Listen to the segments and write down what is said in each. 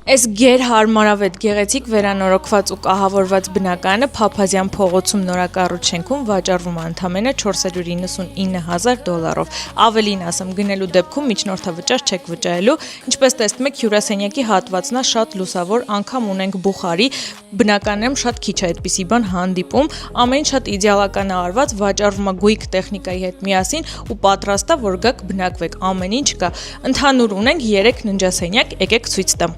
Այս գերհարմարավետ գեղեցիկ վերանորոգված ու կահավորված բնակարանը Փափազյան փողոցում նորակառույց շենքում վաճառվում է ընդամենը $499,000. Ավելին ասեմ, գնելու դեպքում միջնորդավճար չեք վճարելու, ինչպես տեսնում եք, հյուրասենյակի հատվածնա շատ լուսավոր, անգամ ունենք բուխարի, բնակարանում շատ քիչ է այդպիսի բան հանդիպում, ամեն շատ իդեալական արված, վաճառվում է գույք տեխնիկայի հետ միասին ու պատրաստ է, որ գաք բնակվեք, ամեն ինչ կա։ Ընդհանուր ունենք 3 ննջասենյակ, եկեք ցույց տամ։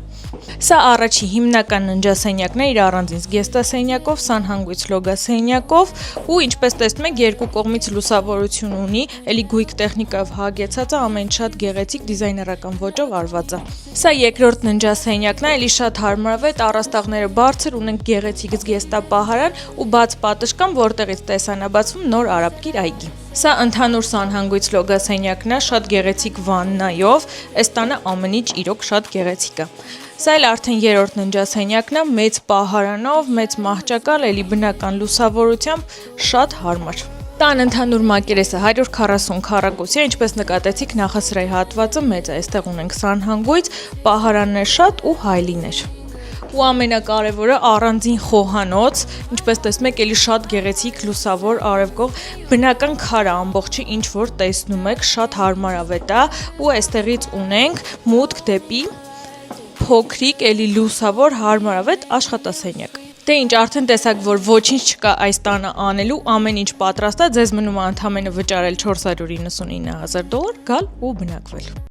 Սա առաջի հիմնական ննջասենյակն է իր առանձին զգեստասենյակով, սանհանգույց լոգասենյակով ու ինչպես տեսնում եք երկու կողմից լուսավորություն ունի, էլի գույք տեխնիկայով հագեցած է, ամեն շատ գեղեցիկ դիզայներական ոճով արված է։ Սա երկրորդ ննջասենյակն է, էլի շատ հարմարավետ, առաստաղները բարձր, ունենք գեղեցիկ զգեստապահարան ու բաց պատշգամբ, որտեղից տեսանաբացվում նոր արաբկիր այգի։ Սա ընդհանուր սանհանգույց լոգասենյակն է, շատ գեղեցիկ վաննայով, այս տանը ամեն ինչ իրոք շատ գեղեցիկ է։ Սա էլ արդեն երրորդ ննջասենյակն է, մեծ պահարանով, մեծ մահճակալ, էլի բնական լուսավորությամբ, շատ հարմար։ Տան ընդհանուր մակերեսը 140 քառակուսի է, ինչպես նկատեցիք, նախասրահի հատվածը մեծ է, այստեղ ունենք սանհանգույց, պահարաններ շատ ու հայլիներ։ Ու ամենակարևորը առանձին խոհանոց, ինչպես տեսնում եք, էլի շատ գեղեցիկ լուսավոր արևկող բնական քարը ամբողջը ինչ որ տեսնում եք, շատ հարմարավետ է ու այստեղից ունենք մուտք դեպի փոքրիկ, էլի լուսավոր, հարմարավետ աշխատասենյակ։ Դե ինչ, արդեն տեսակ, որ ոչինչ չկա այս տանը անելու, ամեն ինչ պատրաստ է, ձեզ մնում է ընդամենը վճարել $499,000, գալ ու բնակվել։